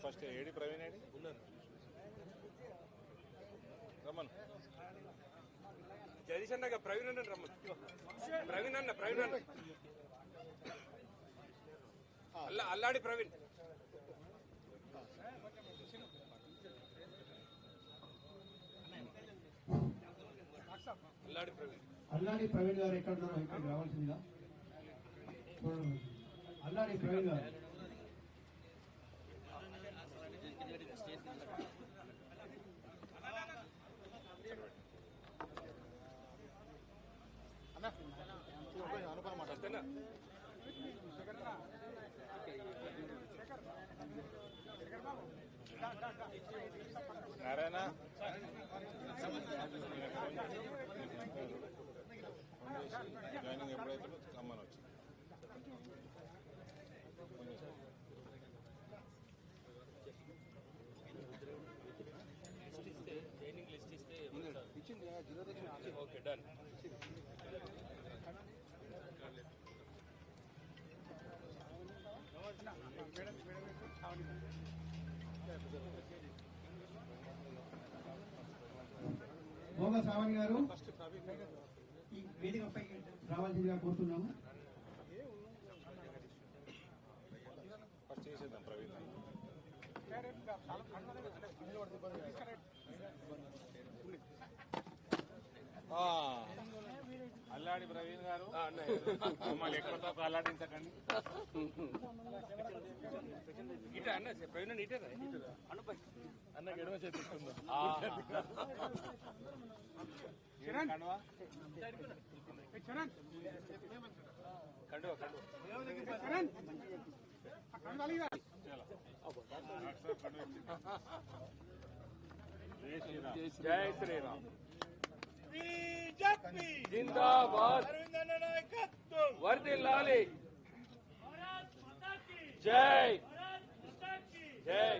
First AD Praveen AD ఉన్నారు రమ్మన్ జగదీష్ అన్న ప్రవీణ్ అన్న రమ్మన్ ప్రవీణ్ అన్న అల్లాడి ప్రవీణ్ అల్లాడి ప్రవీణ్ గారు ఎక్కడ ఉన్నారో ఇక్కడికి రావాల్సిందిగా అల్లాడి ప్రవీణ్ గారు నారాయణ జాయినింగ్ ఎప్పుడైతే రమ్మని వచ్చి ట్రైనింగ్ లిస్ట్ ఇస్తే ఓకే డన్ భోగ సావని గారు ఈ వేదికపై రావాల్సిందిగా కోరుతున్నాము. ఫస్ట్ చేసేద్దాం ప్రవీణ్. అల్లాడి ప్రవీణ్ గారు మమ్మల్ని ఎక్కువతో అల్లాడించకండి. ఇట అన్న ప్రవీణ్ ఇటరా అన్న గెడవ చేపిస్తుందా జై శ్రీరామ్ జిందాబాద్ వర్ధిల్లాలి జై జై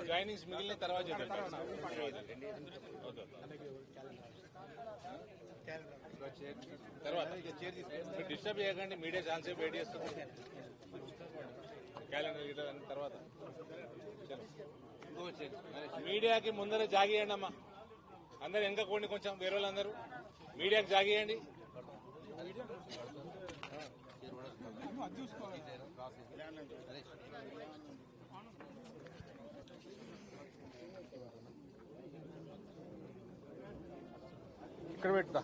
జాయినింగ్స్ మిగిలిన తర్వాత డిస్టర్బ్ చేయకండి. మీడియా ఛాన్సేపు వెయిట్ చేస్తుంది. క్యాలెండర్ తర్వాత మీడియాకి ముందర జాగియండి అమ్మా. అందరు వెనక కోండి కొంచెం. వేరే వాళ్ళందరూ మీడియాకి జాగియండి. ఇక్కడ పెట్టుదా.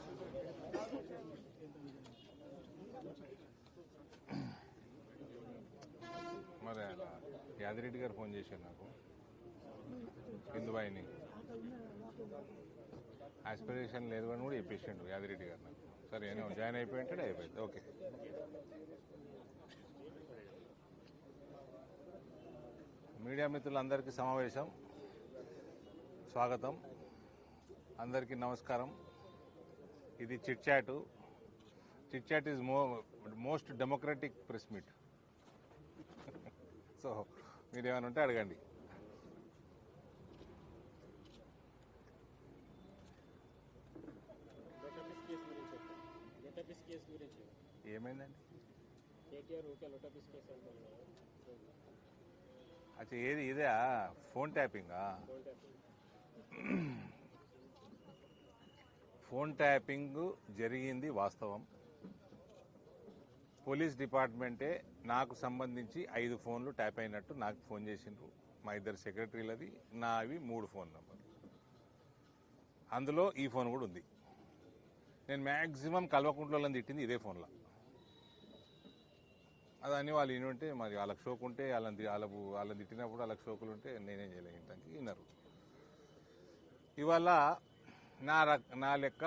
మరి యాదిరెడ్డి గారు ఫోన్ చేశారు నాకు, హిందుబాయిని. ఆస్పిరేషన్ లేదు అని కూడా చెప్పేసిండు యాదిరెడ్డి గారు నాకు. సరే నేను జాయిన్ అయిపోయింటే అయిపోయింది. ఓకే. మీడియా మిత్రులందరికీ సమావేశం స్వాగతం. అందరికీ నమస్కారం. ఇది chit chat. Chit chat is most democratic press meet. So మీరు ఏమైనా ఉంటే అడగండి. ఏమైందండి? అచ్చా, ఏది ఇదే ఫోన్ ట్యాపింగా? ఫోన్ ట్యాపింగ్ జరిగింది వాస్తవం. పోలీస్ డిపార్ట్మెంటే నాకు సంబంధించి 5 ఫోన్లు ట్యాప్ అయినట్టు నాకు ఫోన్ చేసిండ్రు. మా ఇద్దరు సెక్రటరీలది, నావి 3 ఫోన్ నంబర్లు. అందులో ఈ ఫోన్ కూడా ఉంది. నేను మ్యాక్సిమం కల్వకుంట్లని తిట్టింది ఇదే ఫోన్లో. అదని వాళ్ళు వినుంటే మరి వాళ్ళకి షోకు ఉంటే వాళ్ళని తిట్టినప్పుడు వాళ్ళకి షోకులు ఉంటే నేనేం చేయలేను. ఇంటానికి విన్నారు. ఇవాళ నా లెక్క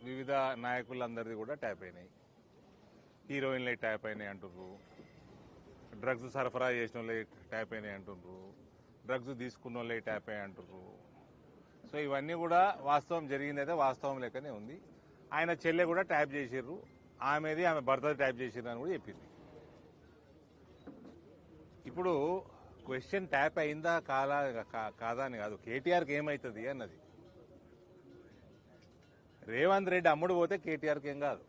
వివిధ నాయకులందరిది కూడా ట్యాప్ అయినాయి. హీరోయిన్లే ట్యాప్ అయినాయి అంటున్నారు, డ్రగ్స్ సరఫరా చేసిన వాళ్ళే ట్యాప్ అయినాయి అంటున్నారు, డ్రగ్స్ తీసుకున్న వాళ్ళే ట్యాప్ అయ్యి అంటున్నారు. సో ఇవన్నీ కూడా వాస్తవం జరిగిందైతే వాస్తవం లెక్కనే ఉంది. ఆయన చెల్లె కూడా ట్యాప్ చేసిర్రు, ఆమె భర్త ట్యాప్ చేసిర్రు అని కూడా చెప్పింది. ఇప్పుడు క్వశ్చన్ ట్యాప్ అయిందా కాదా అని కాదు, కేటీఆర్కి ఏమవుతుంది అన్నది. రేవంత్ రెడ్డి అమ్ముడు పోతే కేటీఆర్కి ఏం కాదు.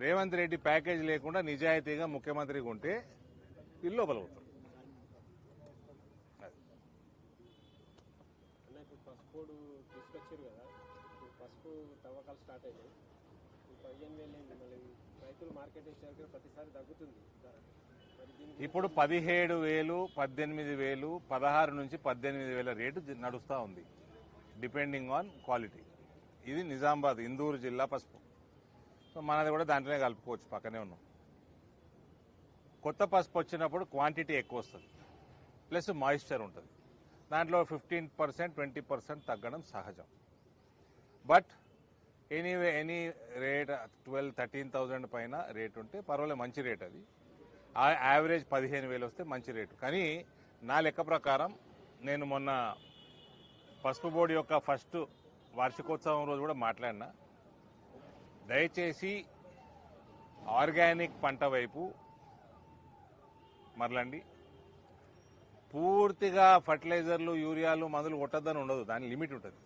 రేవంత్ రెడ్డి ప్యాకేజ్ లేకుండా నిజాయితీగా ముఖ్యమంత్రిగా ఉంటే వీళ్ళు లోపల పోతారు. అన్న ఇప్పుడు పసుపు తీసుకొచ్చారు కదా, ఇప్పుడు పసుపు తవ్వకాలు స్టార్ట్ అయినాయి. 15,000 అయింది, మళ్ళీ రైతులు మార్కెట్ వచ్చాక ప్రతిసారి తగ్గుతుంది ధర. మరి దీనికి ఇప్పుడు 17,000, 18,000, 16 నుంచి 18,000 రేటు నడుస్తూ ఉంది, డిపెండింగ్ ఆన్ క్వాలిటీ. ఇది నిజామాబాద్ ఇందూరు జిల్లా పసుపు. సో మనది కూడా దాంట్లోనే కలుపుకోవచ్చు, పక్కనే ఉన్నాం. కొత్త పసుపు వచ్చినప్పుడు క్వాంటిటీ ఎక్కువ వస్తుంది, ప్లస్ మాయిశ్చర్ ఉంటుంది. దాంట్లో 15%, 20% తగ్గడం సహజం. బట్ ఎనీ రేట్ 12,000-13,000 పైన రేట్ ఉంటే పర్వాలేదు, మంచి రేట్. అది యావరేజ్ 15,000 వస్తే మంచి రేటు. కానీ నా లెక్క ప్రకారం నేను మొన్న పసుపు బోర్డు యొక్క ఫస్ట్ వార్షికోత్సవం రోజు కూడా మాట్లాడినా, దయచేసి ఆర్గానిక్ పంట వైపు మరలండి. పూర్తిగా ఫర్టిలైజర్లు, యూరియాలు, మందులు కొట్టద్దని ఉండదు, దాని లిమిట్ ఉంటుంది.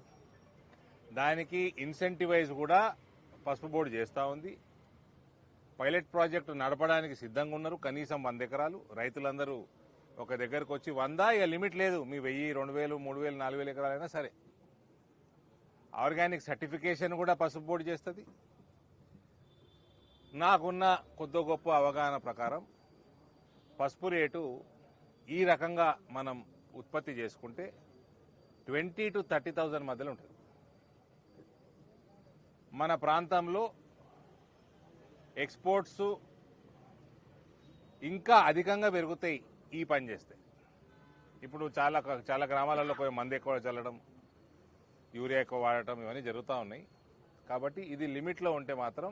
దానికి ఇన్సెంటివైజ్ కూడా పసుపు బోర్డు చేస్తూ ఉంది. పైలట్ ప్రాజెక్టు నడపడానికి సిద్ధంగా ఉన్నారు. కనీసం 100 ఎకరాలు రైతులందరూ ఒక దగ్గరకు వచ్చి 100, ఇక లిమిట్ లేదు, మీ 1000, 2000, 3000, 4000 ఎకరాలైనా సరే. ఆర్గానిక్ సర్టిఫికేషన్ కూడా పసుపు బోర్డు చేస్తుంది. నాకున్న కొద్ది గొప్ప అవగాహన ప్రకారం పసుపు రేటు ఈ రకంగా మనం ఉత్పత్తి చేసుకుంటే 20,000-30,000 మధ్యలో ఉంటుంది. మన ప్రాంతంలో ఎక్స్పోర్ట్స్ ఇంకా అధికంగా పెరుగుతాయి ఈ పని చేస్తే. ఇప్పుడు చాలా గ్రామాలలో మందు ఎక్కువ చల్లడం, యూరియా ఎక్కువ వాడటం, ఇవన్నీ జరుగుతూ ఉన్నాయి. కాబట్టి ఇది లిమిట్లో ఉంటే మాత్రం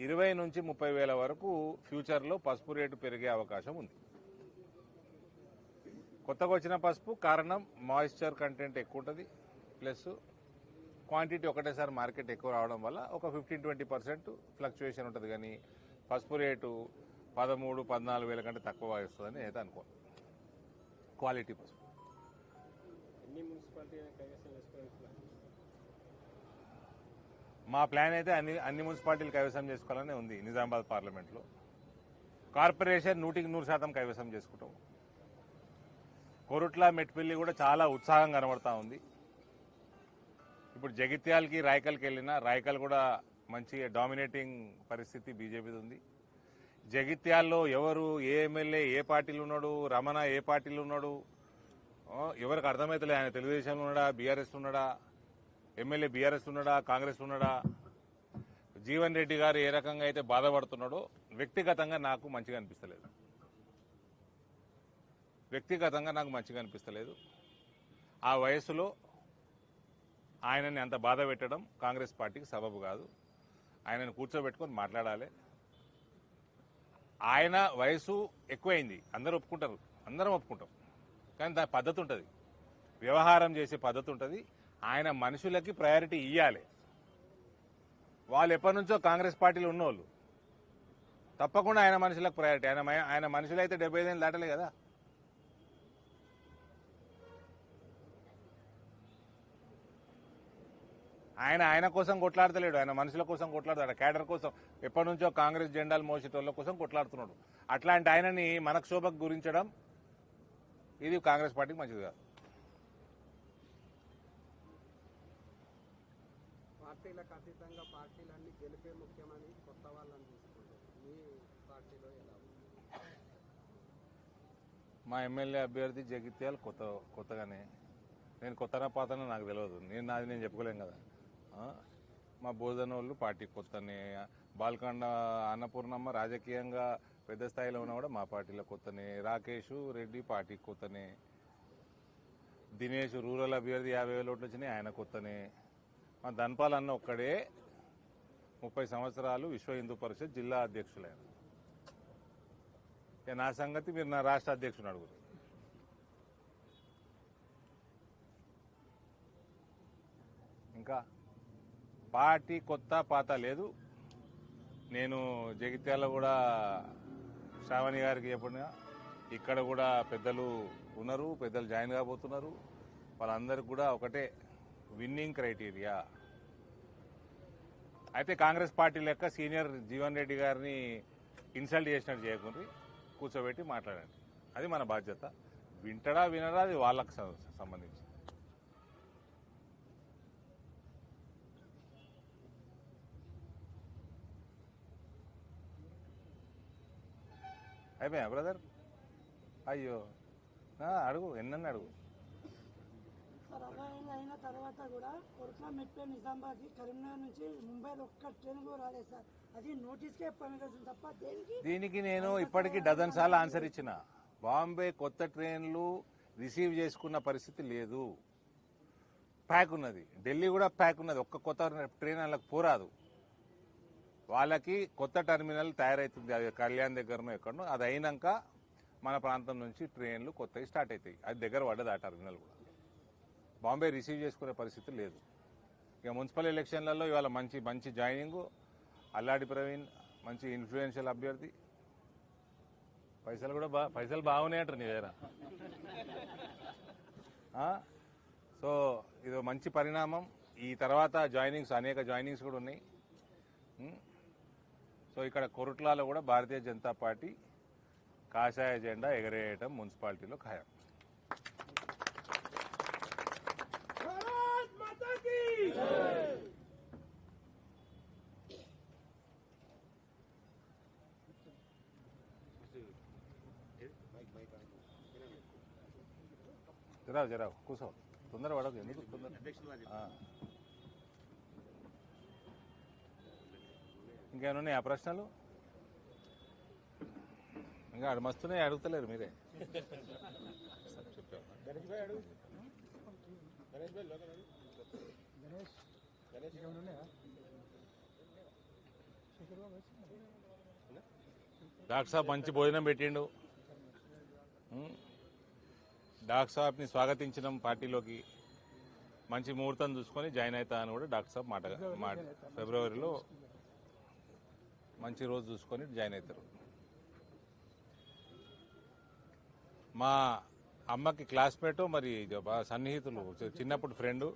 20,000 నుంచి 30,000 వరకు ఫ్యూచర్లో పసుపు రేటు పెరిగే అవకాశం ఉంది. కొత్తగా వచ్చిన పసుపు కారణం మాయిశ్చర్ కంటెంట్ ఎక్కువ ఉంటుంది, ప్లస్ క్వాంటిటీ ఒకటేసారి మార్కెట్ ఎక్కువ రావడం వల్ల ఒక 15-20% ఫ్లక్చుయేషన్ ఉంటుంది. కానీ పసుపు రేటు 13,000-14,000 కంటే తక్కువ వస్తుందని అయితే అనుకోను. క్వాలిటీ పసుపు ఎన్ని మున్సిపాలిటీ కైవసం చేసుకోవాలి? మా ప్లాన్ అయితే అన్ని మున్సిపాలిటీలు కైవసం చేసుకోవాలని ఉంది. నిజామాబాద్ పార్లమెంట్లో కార్పొరేషన్ 100% కైవసం చేసుకుంటాం. కొరుట్ల, మెట్పల్లి కూడా చాలా ఉత్సాహం కనబడతా ఉంది. ఇప్పుడు జగిత్యాలకి, రాయకల్కి వెళ్ళినా రాయకల్ కూడా మంచి డామినేటింగ్ పరిస్థితి బీజేపీది ఉంది. జగిత్యాల్లో ఎవరు, ఏ ఎమ్మెల్యే ఏ పార్టీలు ఉన్నాడు, రమణ ఏ పార్టీలు ఉన్నాడు, ఎవరికి అర్థమవుతలే. ఆయన తెలుగుదేశంలో ఉన్నాడా, బీఆర్ఎస్ ఉన్నాడా, ఎమ్మెల్యే బీఆర్ఎస్ ఉన్నాడా, కాంగ్రెస్ ఉన్నాడా. జీవన్ రెడ్డి గారు ఏ రకంగా అయితే బాధపడుతున్నాడో వ్యక్తిగతంగా నాకు మంచిగా అనిపిస్తలేదు. ఆ వయసులో ఆయనని అంత బాధ పెట్టడం కాంగ్రెస్ పార్టీకి సబబు కాదు. ఆయనను కూర్చోబెట్టుకొని మాట్లాడాలి. ఆయన వయసు ఎక్కువైంది, అందరూ ఒప్పుకుంటారు, అందరం ఒప్పుకుంటాం. కానీ దాని పద్ధతి ఉంటుంది, వ్యవహారం చేసే పద్ధతి ఉంటుంది. ఆయన మనుషులకి ప్రయారిటీ ఇవ్వాలి. వాళ్ళు ఎప్పటి నుంచో కాంగ్రెస్ పార్టీలో ఉన్నోళ్ళు, తప్పకుండా ఆయన మనుషులకు ప్రయారిటీ. ఆయన మనుషులైతే 75 ఏళ్ళు దాటలే కదా. ఆయన కోసం కొట్లాడతలేడు, ఆయన మనుషుల కోసం కొట్లాడతాడు, క్యాడర్ కోసం. ఎప్పటి నుంచో కాంగ్రెస్ జెండాలు మోసేటోళ్ళ కోసం కొట్లాడుతున్నాడు. అట్లాంటి ఆయనని మనకు శోభకు గురించడం ఇది కాంగ్రెస్ పార్టీకి మంచిది కాదు. పార్టీలకు అతీతంగా పార్టీలన్నీ గెలిపే ముఖ్యమని కొత్త వాళ్ళని తీసుకుంటారు. మీ పార్టీలో ఎలా ఉంది? మా ఎమ్మెల్యే అభ్యర్థి జగిత్యాల కొత్తగానే. నేను కొత్తనా పాతనా నాకు తెలియదు, నాది నేను చెప్పుకోలేం కదా. మా బోధనోళ్ళు పార్టీ కొత్తనే. బాల్కొండ అన్నపూర్ణమ్మ రాజకీయంగా పెద్ద స్థాయిలో ఉన్నా కూడా మా పార్టీలో కొత్తనే. రాకేష్ రెడ్డి పార్టీ కొత్తనే. దినేష్ రూరల్ అభ్యర్థి 50,000 ఓట్లు వచ్చినాయి, ఆయన కొత్తనే. మా ధన్పాల్ అన్న ఒక్కడే 30 సంవత్సరాలు విశ్వ హిందూ పరిషత్ జిల్లా అధ్యక్షులైన. నా సంగతి మీరు నా రాష్ట్ర అధ్యక్షుని అడుగుతారు. ఇంకా పార్టీ కొత్త పాత లేదు. నేను జగిత్యాల కూడా శ్రావణి గారికి చెప్పిన, ఇక్కడ కూడా పెద్దలు ఉన్నారు, పెద్దలు జాయిన్ కాబోతున్నారు. వాళ్ళందరికీ కూడా ఒకటే విన్నింగ్ క్రైటీరియా, అయితే కాంగ్రెస్ పార్టీ లెక్క సీనియర్ జీవన్ రెడ్డి గారిని ఇన్సల్ట్ చేసినట్టు చేయకుండా కూర్చోబెట్టి మాట్లాడండి. అది మన బాధ్యత. వింటడా వినడా అది వాళ్ళకు సంబంధించి. అయిపోయా బ్రదర్? అయ్యో అడుగు, ఎన్నన్నా అడుగు. సార్ 60 ఏళ్ళు అయిన తర్వాత కూడా కొరట్ల మెట్రో నిజామాబాద్ కరీంనగర్ నుంచి ముంబైలో ఒక్క ట్రైన్ కూడా రాలేదు సార్. అది నోటీస్కే పనికొస్తుంది తప్ప దేనికి. దీనికి నేను ఇప్పటికీ డజన్ సార్లు ఆన్సర్ ఇచ్చిన. బాంబే కొత్త ట్రైన్లు రిసీవ్ చేసుకున్న పరిస్థితి లేదు. ప్యాక్ ఉన్నది. ఢిల్లీ కూడా ప్యాక్ ఉన్నది. ఒక్క కొత్త ట్రైన్ వాళ్ళకి పోరాదు. వాళ్ళకి కొత్త టెర్మినల్ తయారవుతుంది. అది కళ్యాణ్ దగ్గరనో ఎక్కడనో. అది అయినాక మన ప్రాంతం నుంచి ట్రైన్లు కొత్తవి స్టార్ట్ అవుతాయి. అది దగ్గర పడ్డది ఆ టెర్మినల్ కూడా. బాంబే రిసీవ్ చేసుకునే పరిస్థితి లేదు. ఇక మున్సిపల్ ఎలక్షన్లలో ఇవాళ మంచి మంచి జాయినింగ్. అల్లాడి ప్రవీణ్ మంచి ఇన్ఫ్లుయెన్షియల్ అభ్యర్థి. పైసలు బాగున్నాయంటారు నీ దగ్గర. సో ఇది మంచి పరిణామం. ఈ తర్వాత అనేక జాయినింగ్స్ కూడా ఉన్నాయి. సో ఇక్కడ కొరుట్లాలో కూడా భారతీయ జనతా పార్టీ కాషాయ జెండా ఎగరేయటం మున్సిపాలిటీలో ఖాయం. జరావు కూర్చో. తొందర పడదు. ఎందుకు తొందర? ఇంకేమన్నాయి ఆ ప్రశ్నలు? ఇంకా మస్తున్నాయి, అడుగుతలేరు మీరే. డాక్టర్ సాబ్ మంచి భోజనం పెట్టిండు. డాక్టర్ సాబ్ని స్వాగతించినాం పార్టీలోకి. మంచి ముహూర్తం చూసుకొని జాయిన్ అవుతా అని కూడా డాక్టర్ సాబ్ మాట ఫిబ్రవరిలో మంచి రోజు చూసుకొని జాయిన్ అవుతారు. మా అమ్మకి క్లాస్మేట్, మరి సన్నిహితులు, చిన్నప్పుడు ఫ్రెండు.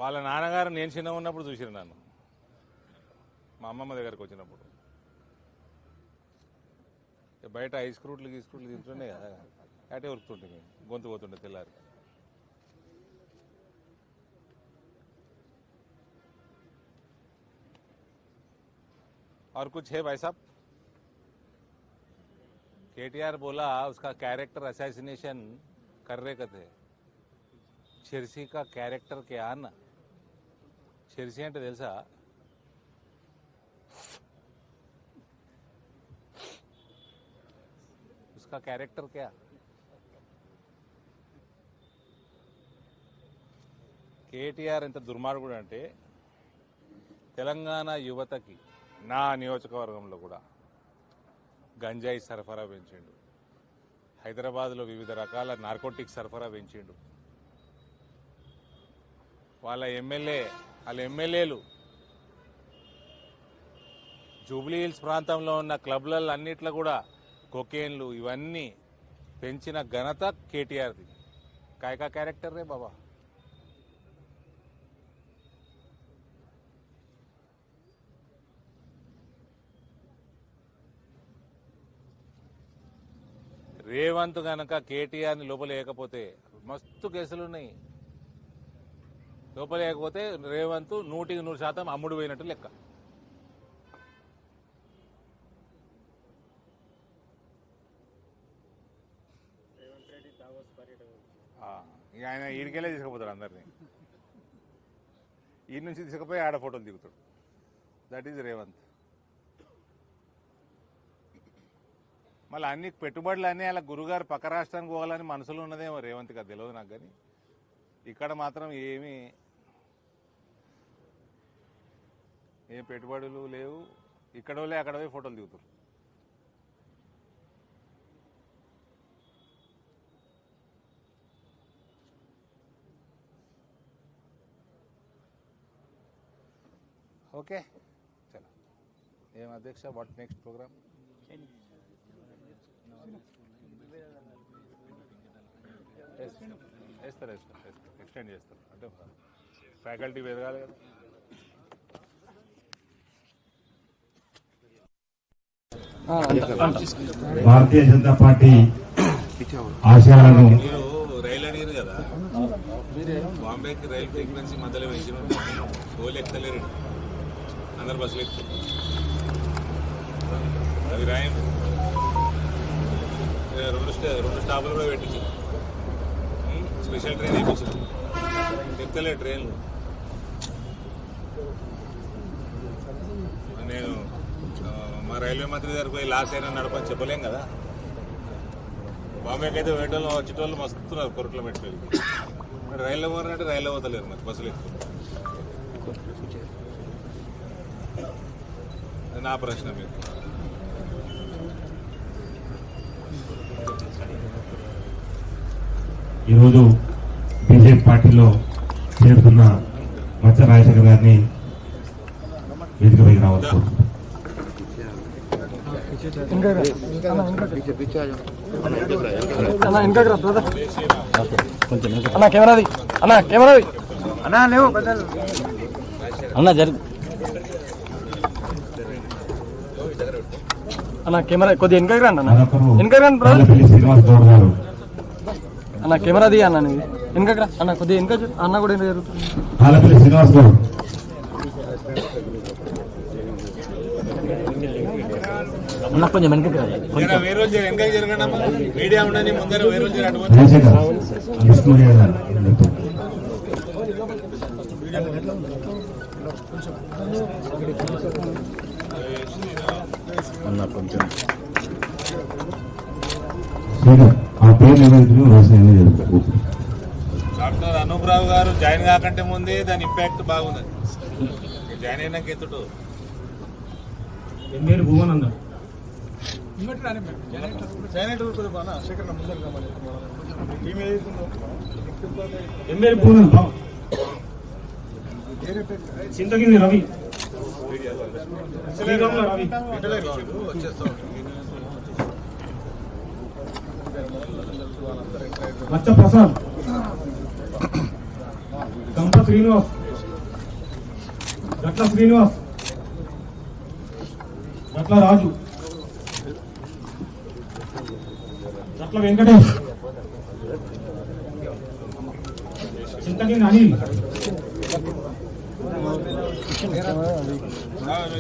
వాళ్ళ నాన్నగారు నేను చిన్న ఉన్నప్పుడు చూసిరు నన్ను, మా అమ్మమ్మ దగ్గరకు వచ్చినప్పుడు. బయట ఐస్ ఫ్రూట్లు తింటుండే కదా, అటే ఉరుకుతుంటే గొంతు పోతుండే తెల్లారి. और कुछ है भाई साहब? केटीआर बोला उसका कैरेक्टर असैसिनेशन कर रहे कथे. छिरसी का कैरेक्टर क्या ना? छिरसी అంటే తెలుసా? उसका कैरेक्टर क्या? కేటీఆర్ ఎంత దుర్మార్గుడు అంటే తెలంగాణ యువతకి నా నియోజకవర్గంలో కూడా గంజాయి సరఫరా పెంచిండు. హైదరాబాద్లో వివిధ రకాల నార్కోటిక్స్ సరఫరా పెంచిండు. వాళ్ళ ఎమ్మెల్యేలు జూబ్లీ హిల్స్ ప్రాంతంలో ఉన్న క్లబ్లలో అన్నిట్లో కూడా కొకేన్లు ఇవన్నీ పెంచిన ఘనత కేటీఆర్ది. కాయకా క్యారెక్టర్ రే బాబా. రేవంత్ గనక కేటీఆర్ని లోపలేయకపోతే మస్తు కేసులున్నాయి. లోపలేయకపోతే రేవంత్ 100% అమ్ముడు పోయినట్టు లెక్క. ఆయన ఈడికెళ్ళే తీసుకుపోతాడు అందరినీ. ఈ నుంచి తీసుకుపోయి ఆడ ఫోటోలు దిగుతాడు. That is Revanth. మళ్ళీ అన్ని పెట్టుబడులు అన్నీ అలా గురుగారు పక్క రాష్ట్రానికి పోవాలని మనసులో ఉన్నదేమో రేవంత్కి, అది తెలియదు నాకు. కానీ ఇక్కడ మాత్రం ఏం పెట్టుబడులు లేవు. ఇక్కడోలే అక్కడ పోయి ఫోటోలు దిగుతారు. ఓకే చలో. ఏం అధ్యక్ష, వాట్ నెక్స్ట్ ప్రోగ్రామ్? వేస్తారు ఎక్స్టెండ్ చేస్తారు. అంటే ఫ్యాకల్టీ పెరగాలి కదా. భారతీయ జనతా పార్టీ ఆశయాలను మీరు రైలు అడిగారు కదా, బాంబేకి రైలు ఫ్రీక్వెన్సీ మధ్యలో పెంచిన ఓళ్ళు ఎక్కలేరు, అందరు బస్సులు ఎక్కుతారు. అది రాయం రెండు స్టాపులు కూడా పెట్టించారు, స్పెషల్ ట్రైన్ వేయించారు, ఎక్కలే ట్రైన్లు. నేను మా రైల్వే మంత్రి దగ్గరికి పోయి లాస్ అయినా నడపని చెప్పలేం కదా. బాంబేకి అయితే వేటోళ్ళు వచ్చేటోళ్ళు మస్తున్నారు కొరట్లో పెట్టుకోవాలి. మరి రైల్లో పోవాలంటే రైల్లో పోతలేరు, మరి బస్సులు ఎక్కుతారు. అది నా ప్రశ్న మీకు. ఈరోజు బీజేపీ పార్టీలో చేరుతున్న మచ్చ రాజశేఖర్ గారిని వేదికపైకి రావచ్చు. అన్న కెమెరాది అన్న లేవు అన్న జరుగు అన్న కెమెరా కొద్దిగా వెనకకి రండి అన్న, వెనకకి రండి బ్రదర్. ఆలపల్లి శ్రీనివాస్ గౌడ్ గారు అన్న కెమెరాది అన్న నీది వెనకకి రా అన్న, కొద్దిగా వెనక అన్న కూడా వెనక జరుగుతుంది. ఆలపల్లి శ్రీనివాస్ గౌడ్ అన్న కొంచెం వెనకకి రా. వేరే రోజు వెనక జరగండి అమ్మా, మీడియా ఉండని ముందర వేరే రోజు అటువంటి రాజశేఖర్ విష్ణుడియా గారు ఆ పేరు నివేదికలు వ్యవసాయంలో జరుగుతారు. డాక్టర్ అనూప్ రావు గారు జాయిన్ కాకంటే ముందే దాని ఇంపాక్ట్ బాగుంది. జాయిన్ అయినాక ఎత్తుడు ఎమ్మేరు భువనంద ఎమ్మేరు భువనంద చింతగిరి రవి శ్రీరాముల రవి మచ్చ ప్రసాద్ గంప శ్రీనివాస్ గట్ల శ్రీనివాస్ గట్ల రాజు గట్ల వెంకటేష్ చింతగిరి అనిల్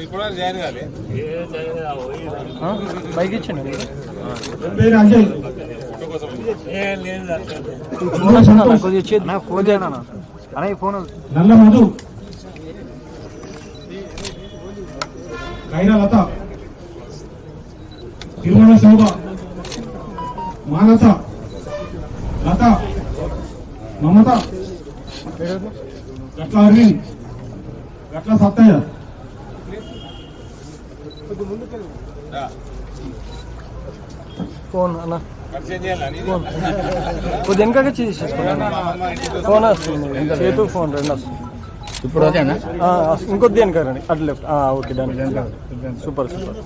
ఇప్పుడు జాయిన్ కాలే బైక్ ఇచ్చాను పేరు అజయ్ నల్ల మధు కైరా లత తిరుమల శోభ మానస లత మమత గట్ల అరవింద్ గట్ల సత్తయ్య ఫోన్ అన్న పరిచయం చేయాలని కొద్దిగా వెనకగా చేసేసుకోండి. ఫోన్ వస్తుంది, చేతు ఫోన్ రెండు వస్తుంది. ఇప్పుడు ఓకేనా? ఇంకొద్ది వెనక రండి, అటు left. Okay done, super super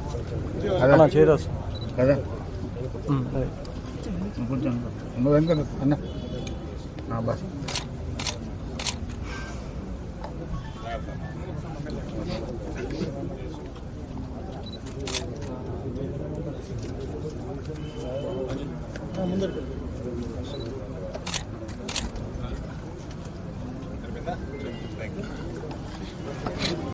అన్న చేరొస్తుంది కదా. అన్న బస్ ముందర థ్యాంక్ యూ.